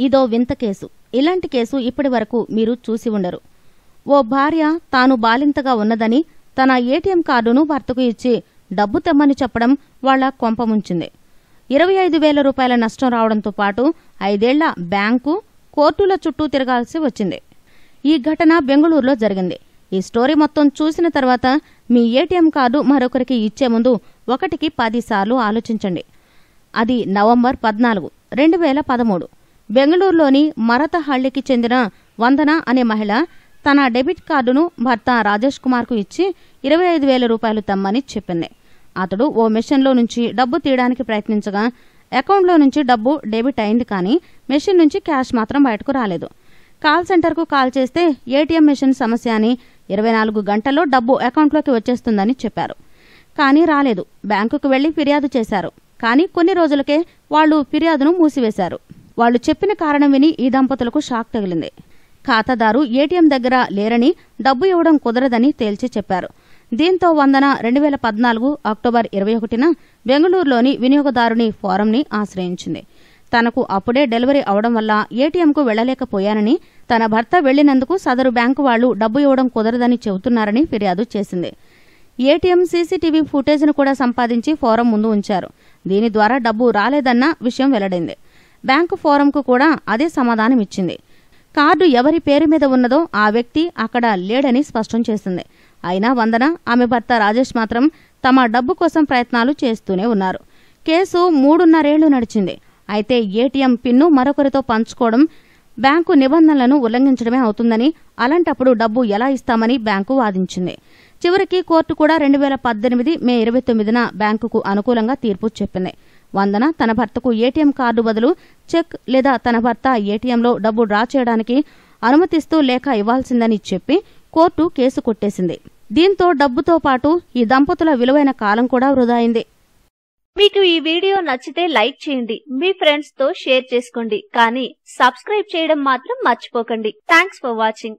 ఇదో వింత కేసు. ఇలాంటి కేసు ఇప్పటి వరకు మీరు చూసి ఉండరు. ఓ భార్య తాను బాలింతగా ఉన్నదని తన ఏటీఎం కార్డును భర్తకు ఇచ్చి డబ్బు తెమ్మని చెప్పడం వాళ్ల కొంపముంచింది. 25,000 రూపాయల నష్టం రావడంతో పాటు 5 ఏళ్ల బ్యాంకు, కోర్టుల చుట్టూ తిరగాల్సి వచ్చింది. ఈ ఘటన బెంగళూరులో జరిగింది. ఈ స్టోరీ మొత్తం చూసిన తర్వాత మీ ఏటీఎం కార్డు మరొకరికి ఇచ్చే ముందు 1కి 10 సార్లు ఆలోచించండి. అది నవంబర్ 14, 2013 బెంగళూరులోని మరతహళ్లికి చెందిన వందన అనే మహిళ తన డెబిట్ కార్డును భర్త రాజేష్ కుమార్కు ఇచ్చి 25,000 రూపాయలు తెమ్మని చెప్పింది. అతడు ఓ మెషిన్లో నుంచి డబ్బు తీయడానికి ప్రయత్నించగా అకౌంట్లో నుంచి డబ్బు డెబిట్ అయింది, కానీ మెషిన్ నుంచి క్యాష్ మాత్రం బయటకు రాలేదు. కాల్ సెంటర్కు కాల్ చేస్తే ఏటీఎం మెషిన్ సమస్య అని 24 గంటల్లో డబ్బు అకౌంట్లోకి వచ్చేస్తుందని చెప్పారు. కానీ రాలేదు. బ్యాంకుకు వెళ్లి ఫిర్యాదు చేశారు. కానీ కొన్ని రోజులకే వాళ్లు ఫిర్యాదును మూసివేశారు. వాళ్లు చెప్పిన కారణం విని ఈ దంపతులకు షాక్ తగిలింది. ఖాతాదారు ఏటీఎం దగ్గర లేరని, డబ్బు ఇవ్వడం కుదరదని తేల్చి చెప్పారు. దీంతో వందన 2014 అక్టోబర్ 21న బెంగళూరులోని వినియోగదారుని ఫోరంని ఆశ్రయించింది. తనకు అప్పుడే డెలివరీ అవడం వల్ల ఏటీఎంకు వెళ్లలేకపోయానని, తన భర్త వెళ్లినందుకు సదరు బ్యాంకు వాళ్లు డబ్బు ఇవ్వడం కుదరదని చెబుతున్నారని ఫిర్యాదు చేసింది. ఏటీఎం సీసీటీవీ ఫుటేజ్ను కూడా సంపాదించి ఫోరం ముందు ఉంచారు. దీని ద్వారా డబ్బు రాలేదన్న విషయం వెల్లడైంది. బ్యాంకు ఫోరంకు కూడా అదే సమాధానమిచ్చింది. కార్డు ఎవరి పేరు మీద ఉన్నదో ఆ వ్యక్తి అక్కడ లేడని స్పష్టం చేసింది. అయినా వందన, ఆమె భర్త రాజేష్ మాత్రం తమ డబ్బు కోసం ప్రయత్నాలు చేస్తూనే ఉన్నారు. కేసు 3.5 ఏళ్లు నడిచింది. అయితే ఏటీఎం పిన్ను మరొకరితో పంచుకోవడం బ్యాంకు నిబంధనలను ఉల్లంఘించడమే అవుతుందని, అలాంటప్పుడు డబ్బు ఎలా ఇస్తామని బ్యాంకు వాదించింది. చివరికి కోర్టు కూడా 2018 మే 29న బ్యాంకుకు అనుకూలంగా తీర్పు చెప్పింది. వందన తన భర్తకు ఏటీఎం కార్డు బదులు చెక్ లేదా తన భర్త ఏటీఎంలో డబ్బు డ్రా చేయడానికి అనుమతిస్తూ లేఖ ఇవ్వాల్సిందని చెప్పి కోర్టు కేసు కొట్టేసింది. దీంతో డబ్బుతో పాటు ఈ దంపతుల విలువైన కాలం కూడా వృధా అయింది. మీకు ఈ వీడియో నచ్చితే లైక్ చేయండి, మీ ఫ్రెండ్స్ తో షేర్ చేసుకోండి, కానీ సబ్స్క్రైబ్ చేయడం మాత్రం మర్చిపోకండి. Thanks for watching.